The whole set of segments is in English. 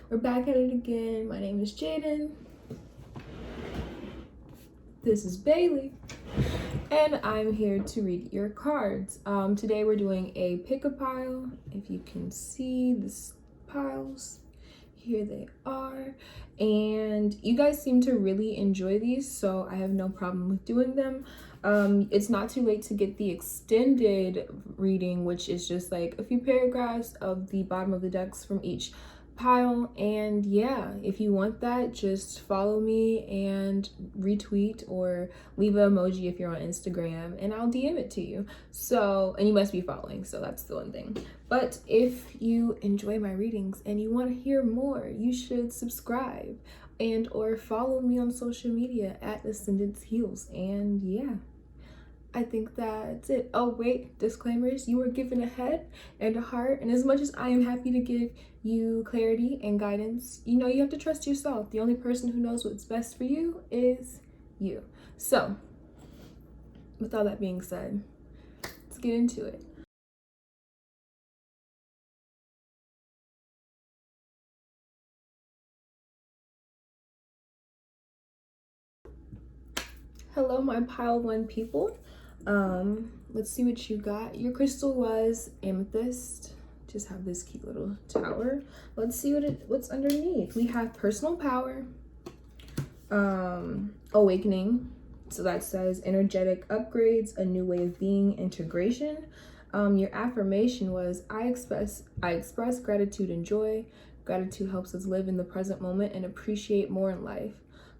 We're back at it again. My name is Jaden. This is Bailey. And I'm here to read your cards. Today we're doing a pick-a-pile. If you can see the piles, here they are. And you guys seem to really enjoy these, so I have no problem with doing them. It's not too late to get the extended reading, which is just like a few paragraphs of the bottom of the decks from each pile. And yeah, if you want that, just follow me and retweet or leave an emoji if you're on Instagram and I'll DM it to you. So, and you must be following, so that's the one thing. But if you enjoy my readings and you want to hear more, you should subscribe and or follow me on social media at Ascendance Heals. And yeah, I think that's it. Oh wait, disclaimers. You were given a head and a heart, and as much as I am happy to give you clarity and guidance, you know you have to trust yourself. The only person who knows what's best for you is you. So with all that being said, let's get into it. Hello, my pile one people. Let's see what you got. Your crystal was Amethyst. Just have this cute little tower. Let's see what's underneath. We have personal power, awakening. So that says energetic upgrades, a new way of being, integration. Your affirmation was I express gratitude and joy. Gratitude helps us live in the present moment and appreciate more in life.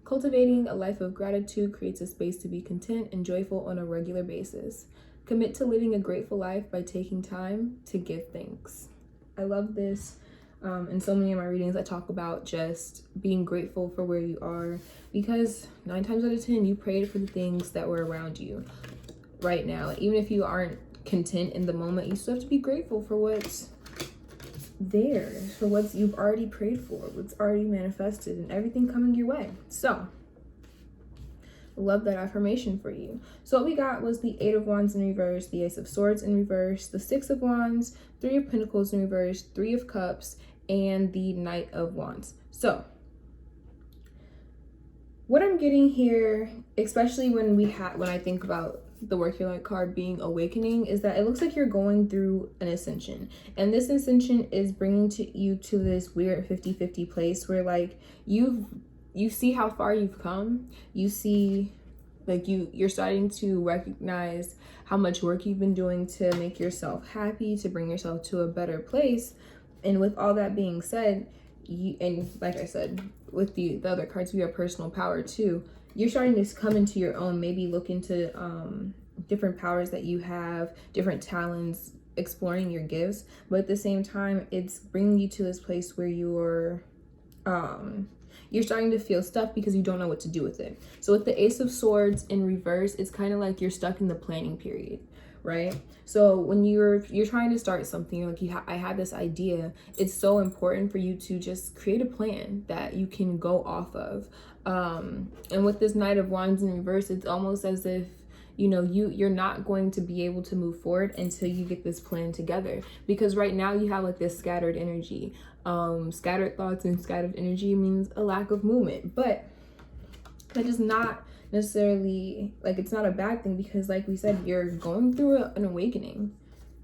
Cultivating a life of gratitude creates a space to be content and joyful on a regular basis. Commit to living a grateful life by taking time to give thanks. I love this. In so many of my readings, I talk about just being grateful for where you are, because 9 times out of 10, you prayed for the things that were around you right now. Even if you aren't content in the moment, you still have to be grateful for what's there, for what you've already prayed for, what's already manifested, and everything coming your way. So love that affirmation for you. So what we got was the 8 of Wands in reverse, the Ace of Swords in reverse, the 6 of Wands, 3 of Pentacles in reverse, 3 of Cups, and the Knight of Wands. So what I'm getting here, especially when I think about the Work Your Light card being awakening, is that it looks like you're going through an ascension, and this ascension is bringing you to this weird 50-50 place where like you see how far you've come. You see like you're starting to recognize how much work you've been doing to make yourself happy, to bring yourself to a better place. And with all that being said, and like I said, with the other cards, we have personal power too. You're starting to come into your own, maybe look into different powers that you have, different talents, exploring your gifts. But at the same time, it's bringing you to this place where you're starting to feel stuck because you don't know what to do with it. So with the Ace of Swords in reverse, it's kind of like you're stuck in the planning period, right? So when you're trying to start something, you're like, I had this idea. It's so important for you to just create a plan that you can go off of. And with this Knight of Wands in reverse, it's almost as if, you know, you're not going to be able to move forward until you get this plan together, because right now you have like this scattered energy. Scattered thoughts and scattered energy means a lack of movement, but that is not necessarily like, it's not a bad thing, because like we said, you're going through an awakening.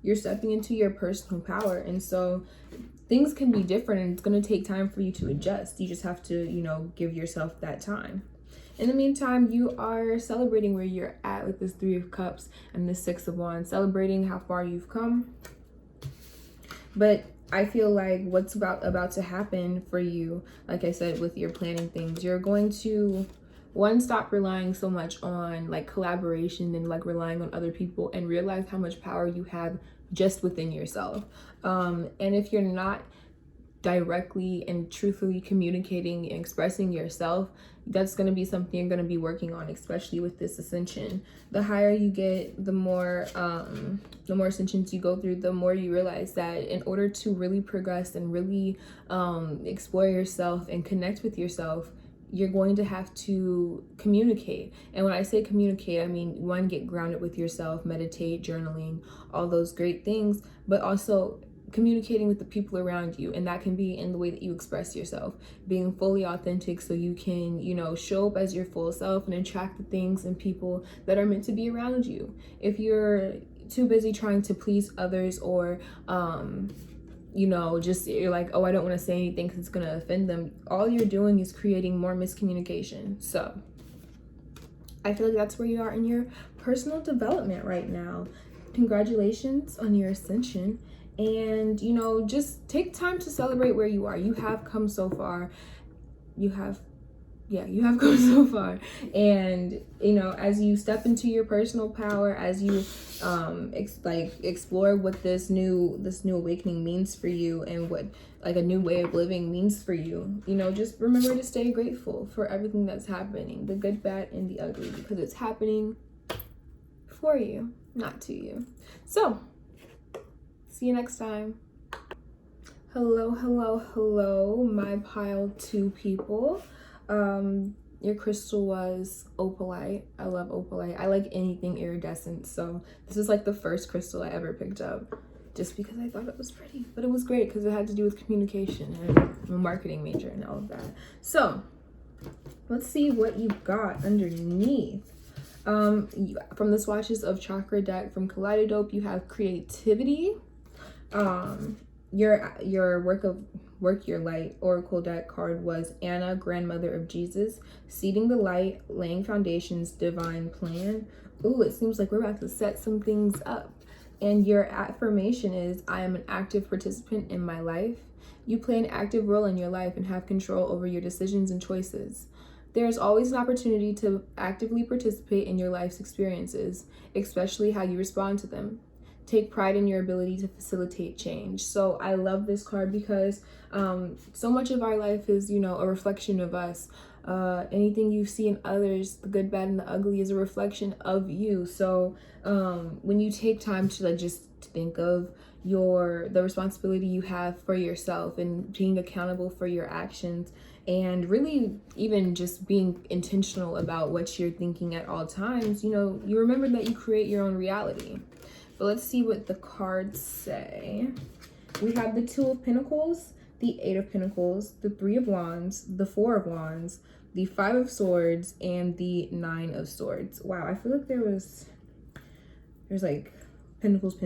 You're stepping into your personal power, and so things can be different, and it's going to take time for you to adjust. You just have to, you know, give yourself that time. In the meantime, you are celebrating where you're at with this 3 of Cups and the 6 of Wands, celebrating how far you've come. But I feel like what's about to happen for you, like I said, with your planning things, you're going to, one, stop relying so much on like collaboration and like relying on other people, and realize how much power you have just within yourself. And if you're not directly and truthfully communicating and expressing yourself, that's going to be something you're going to be working on, especially with this ascension. The higher you get, the more ascensions you go through, the more you realize that in order to really progress and really explore yourself and connect with yourself, you're going to have to communicate. And when I say communicate, I mean, one, get grounded with yourself, meditate, journaling, all those great things, but also communicating with the people around you, and that can be in the way that you express yourself, being fully authentic so you can, you know, show up as your full self and attract the things and people that are meant to be around you. If you're too busy trying to please others, or you know, just you're like, oh, I don't want to say anything because it's going to offend them, all you're doing is creating more miscommunication. So I feel like that's where you are in your personal development right now. Congratulations on your ascension. And, you know, just take time to celebrate where you are. You have come so far. You have come so far. And, you know, as you step into your personal power, as you explore what this new awakening means for you, and what like a new way of living means for you, you know, just remember to stay grateful for everything that's happening, the good, bad, and the ugly, because it's happening for you, not to you. So see you next time. Hello, my pile 2 people. Your crystal was Opalite. I love Opalite. I like anything iridescent, so this is like the first crystal I ever picked up, just because I thought it was pretty. But it was great because it had to do with communication, and I'm a marketing major and all of that. So let's see what you've got underneath. From the swatches of Chakra deck from Kaleidodope, you have creativity. Your Work Your Light Oracle deck card was Anna, Grandmother of Jesus, Seeding the Light, Laying Foundations, Divine Plan. Ooh, it seems like we're about to set some things up. And your affirmation is, I am an active participant in my life. You play an active role in your life and have control over your decisions and choices. There is always an opportunity to actively participate in your life's experiences, especially how you respond to them. Take pride in your ability to facilitate change. So I love this card because so much of our life is, you know, a reflection of us. Anything you see in others, the good, bad, and the ugly, is a reflection of you. So when you take time to like just think of the responsibility you have for yourself and being accountable for your actions, and really even just being intentional about what you're thinking at all times, you know, you remember that you create your own reality. But let's see what the cards say. We have the 2 of Pentacles, the 8 of Pentacles, the 3 of Wands, the 4 of Wands, the 5 of Swords, and the 9 of Swords. Wow, I feel like there's like Pentacles,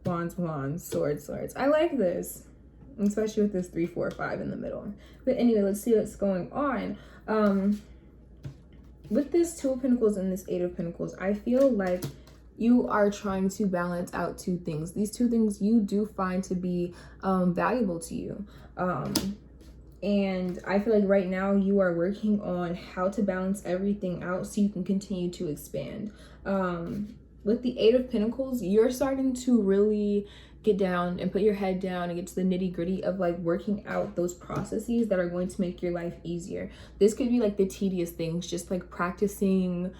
Wands, Swords. I like this, especially with this 3, 4, 5 in the middle. But anyway, let's see what's going on. With this 2 of Pentacles and this 8 of Pentacles, I feel like you are trying to balance out 2 things. These 2 things you do find to be valuable to you. And I feel like right now you are working on how to balance everything out so you can continue to expand. With the 8 of Pentacles, you're starting to really get down and put your head down and get to the nitty gritty of like working out those processes that are going to make your life easier. This could be like the tedious things, just like practicing.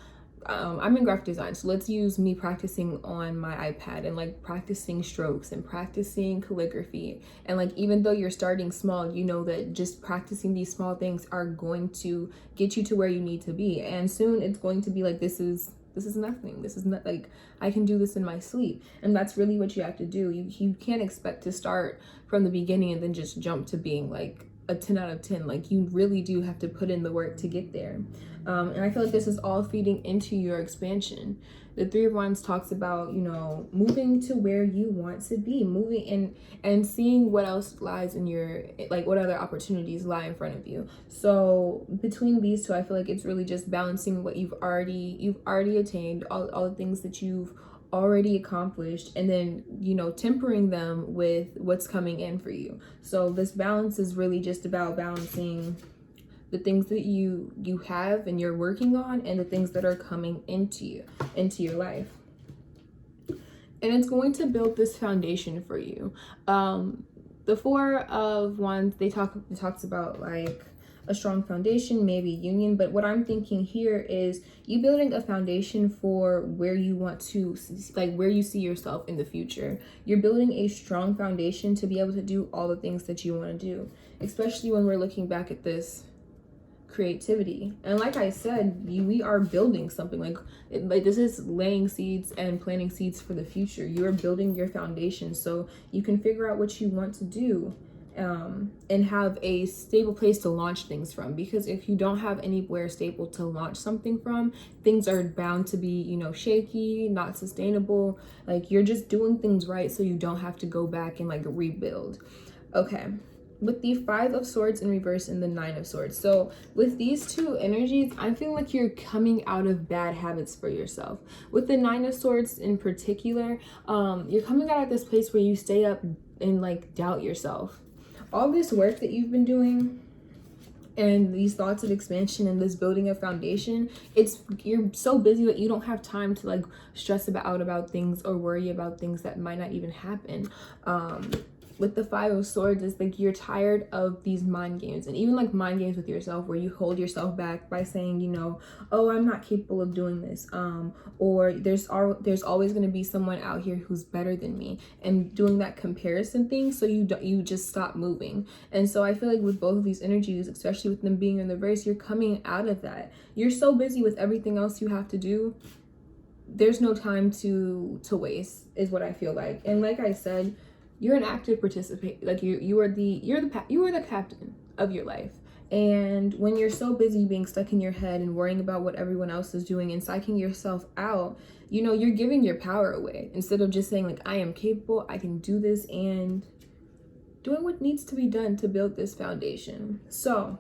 I'm in graphic design, so let's use me practicing on my iPad and like practicing strokes and practicing calligraphy. And like, even though you're starting small, you know that just practicing these small things are going to get you to where you need to be. And soon it's going to be like, this is nothing. This is not like, I can do this in my sleep. And that's really what you have to do. You can't expect to start from the beginning and then just jump to being like a 10 out of 10. Like, you really do have to put in the work to get there. And I feel like this is all feeding into your expansion. The 3 of Wands talks about, you know, moving to where you want to be, moving in and seeing what else lies in your, like, what other opportunities lie in front of you. So between these 2, I feel like it's really just balancing what you've already attained, all the things that you've already accomplished, and then, you know, tempering them with what's coming in for you. So this balance is really just about balancing the things that you have and you're working on, and the things that are coming into your life. And it's going to build this foundation for you. The 4 of Wands, it talks about like a strong foundation, maybe union, but what I'm thinking here is you building a foundation for where you want to, like, where you see yourself in the future. You're building a strong foundation to be able to do all the things that you want to do, especially when we're looking back at this creativity. And like I said, we are building something. Like this is laying seeds and planting seeds for the future. You are building your foundation so you can figure out what you want to do, and have a stable place to launch things from. Because if you don't have anywhere stable to launch something from, things are bound to be, you know, shaky, not sustainable. Like you're just doing things right so you don't have to go back and like rebuild. Okay, with the 5 of Swords in reverse and the 9 of Swords. So with these two energies, I feel like you're coming out of bad habits for yourself. With the 9 of Swords in particular, you're coming out of this place where you stay up and like doubt yourself. All this work that you've been doing and these thoughts of expansion and this building of foundation, you're so busy that you don't have time to like stress about things or worry about things that might not even happen. With the 5 of Swords, it's like you're tired of these mind games, and even like mind games with yourself where you hold yourself back by saying, you know, oh, I'm not capable of doing this, or there's always going to be someone out here who's better than me, and doing that comparison thing, so you just stop moving. And so I feel like with both of these energies, especially with them being in the reverse, you're coming out of that. You're so busy with everything else you have to do, there's no time to waste, is what I feel like. And like I said, you're an active participant. Like you are the captain of your life. And when you're so busy being stuck in your head and worrying about what everyone else is doing and psyching yourself out, you know, you're giving your power away instead of just saying like, I am capable, I can do this, and doing what needs to be done to build this foundation. So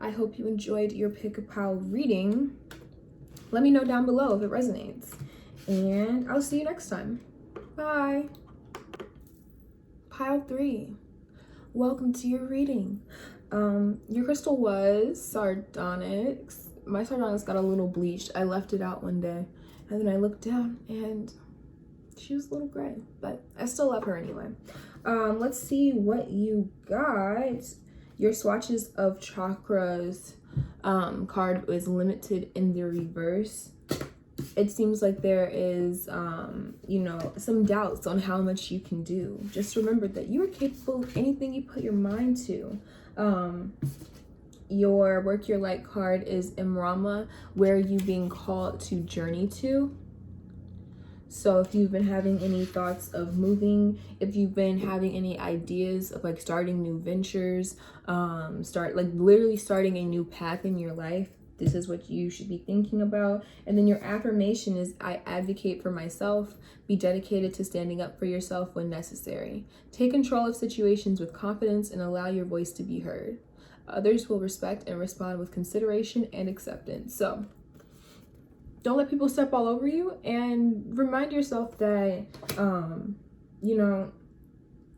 I hope you enjoyed your pick a pile reading. Let me know down below if it resonates, and I'll see you next time. Bye. Pile 3, welcome to your reading. Your crystal was Sardonyx. My Sardonyx got a little bleached. I left it out one day, and then I looked down and she was a little gray, but I still love her anyway. Let's see what you got. Your Swatches of Chakras card is limited in the reverse. It seems like there is, you know, some doubts on how much you can do. Just remember that you are capable of anything you put your mind to. Your Work Your Light card is Imrama, where you being called to journey to. So if you've been having any thoughts of moving, if you've been having any ideas of like starting new ventures, literally starting a new path in your life, this is what you should be thinking about. And then your affirmation is, I advocate for myself. Be dedicated to standing up for yourself when necessary. Take control of situations with confidence and allow your voice to be heard. Others will respect and respond with consideration and acceptance. So don't let people step all over you, and remind yourself that, you know,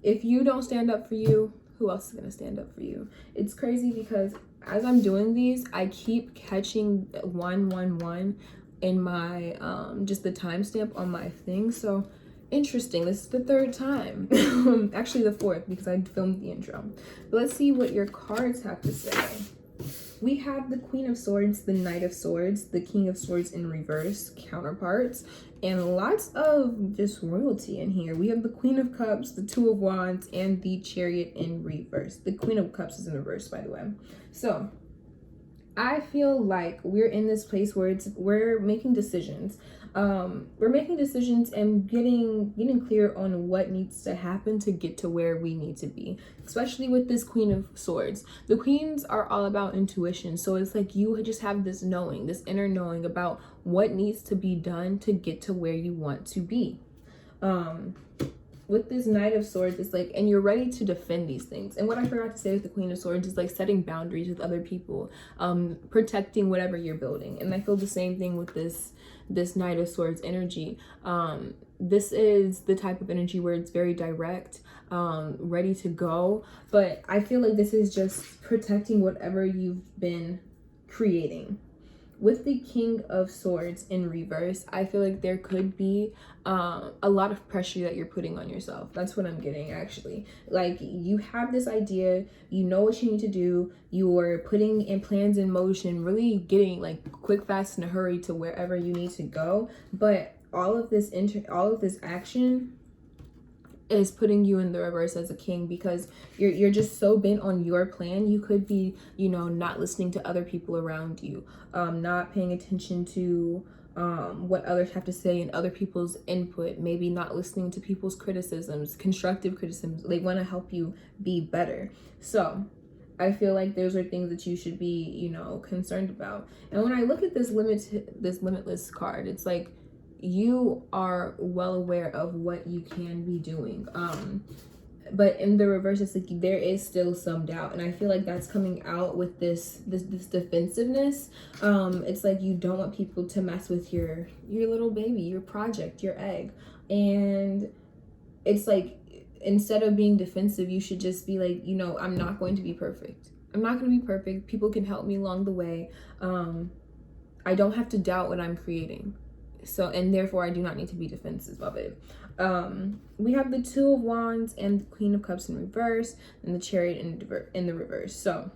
if you don't stand up for you, who else is going to stand up for you? It's crazy because as I'm doing these, I keep catching 111 in my, just the timestamp on my thing. So interesting. This is the 3rd time. Actually the 4th, because I filmed the intro. But let's see what your cards have to say. We have the Queen of Swords, the Knight of Swords, the King of Swords in reverse, counterparts, and lots of just royalty in here. We have the Queen of Cups, the Two of Wands, and the Chariot in reverse. The Queen of Cups is in reverse, by the way. So I feel like we're in this place where we're making decisions. We're making decisions and getting clear on what needs to happen to get to where we need to be, especially with this Queen of Swords. The queens are all about intuition, so it's like you just have this knowing, this inner knowing about what needs to be done to get to where you want to be. With this Knight of Swords, it's like, and you're ready to defend these things. And what I forgot to say with the Queen of Swords is like setting boundaries with other people, protecting whatever you're building. And I feel the same thing with this Knight of Swords energy. This is the type of energy where it's very direct, ready to go. But I feel like this is just protecting whatever you've been creating. With the King of Swords in reverse, I feel like there could be a lot of pressure that you're putting on yourself. That's what I'm getting, actually. Like, you have this idea, you know what you need to do, you're putting in plans in motion, really getting like quick, fast, in a hurry to wherever you need to go. But all of this action, is putting you in the reverse as a king, because you're just so bent on your plan. You could be, you know, not listening to other people around you, not paying attention to what others have to say and other people's input, maybe not listening to people's criticisms, constructive criticisms. They want to help you be better. So I feel like those are things that you should be, you know, concerned about. And when I look at this limitless card, it's like you are well aware of what you can be doing. But in the reverse, it's like there is still some doubt, and I feel like that's coming out with this defensiveness. It's like you don't want people to mess with your little baby, your project, your egg, and it's like instead of being defensive, you should just be like, you know, I'm not going to be perfect. I'm not going to be perfect. People can help me along the way. I don't have to doubt what I'm creating. So, and therefore I do not need to be defensive of it. We have the Two of Wands and the Queen of Cups in reverse, and the Chariot in the reverse. So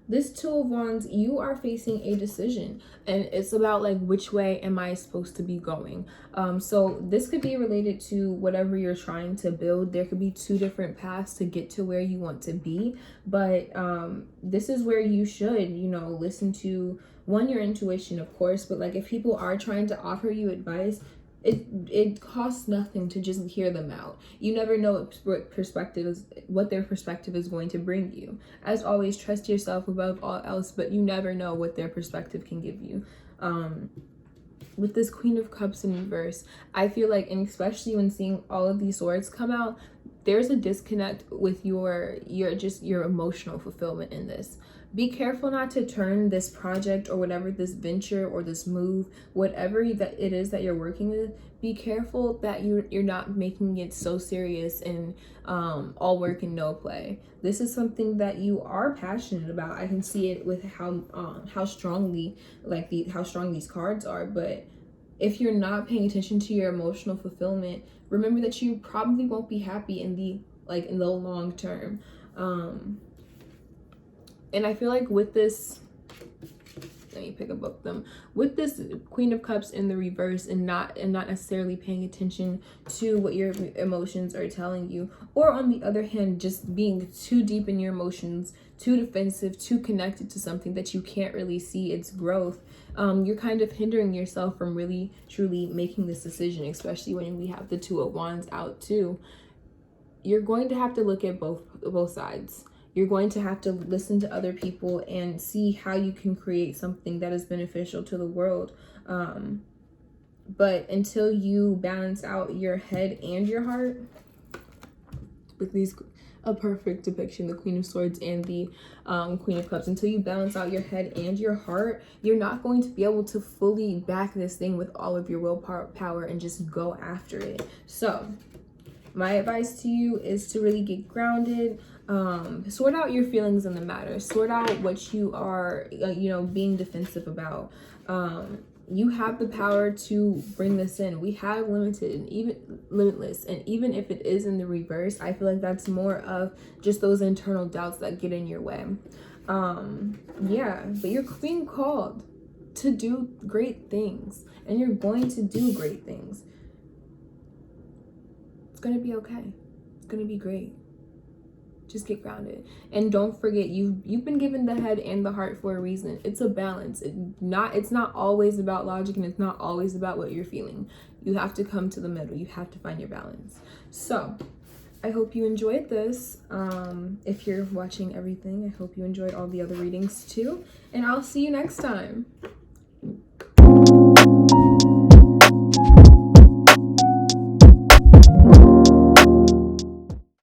this Two of Wands, you are facing a decision, and it's about like, which way am I supposed to be going? So this could be related to whatever you're trying to build. There could be two different paths to get to where you want to be, but this is where you should, you know, listen to your intuition, of course, but like if people are trying to offer you advice, it costs nothing to just hear them out. You never know what their perspective is going to bring you. As always, trust yourself above all else, but you never know what their perspective can give you. With this Queen of Cups in reverse, I feel like, and especially when seeing all of these swords come out, there's a disconnect with your emotional fulfillment in this. Be careful not to turn this project or whatever, this venture or this move, whatever that it is that you're working with, be careful that you're not making it so serious and all work and no play. This is something that you are passionate about. I can see it with how strong these cards are. But if you're not paying attention to your emotional fulfillment, remember that you probably won't be happy in the long term. And I feel like with this, let me pick a book them. With this Queen of Cups in the reverse, and not necessarily paying attention to what your emotions are telling you, or on the other hand, just being too deep in your emotions, too defensive, too connected to something that you can't really see its growth, you're kind of hindering yourself from really truly making this decision, especially when we have the Two of Wands out too. You're going to have to look at both sides. You're going to have to listen to other people and see how you can create something that is beneficial to the world. But until you balance out your head and your heart, with a perfect depiction, the Queen of Swords and the Queen of Cups, until you balance out your head and your heart, you're not going to be able to fully back this thing with all of your willpower and just go after it. So my advice to you is to really get grounded. Sort out your feelings in the matter. Sort out what you are, being defensive about. You have the power to bring this in. We have limited and even limitless. And even if it is in the reverse, I feel like that's more of just those internal doubts that get in your way. But you're being called to do great things, and you're going to do great things. It's going to be okay. It's going to be great. Just get grounded, and don't forget you've been given the head and the heart for a reason. It's a balance. It's not always about logic, and it's not always about what you're feeling. You have to come to the middle. You have to find your balance. So I hope you enjoyed this. If you're watching everything, I hope you enjoyed all the other readings too, and I'll see you next time.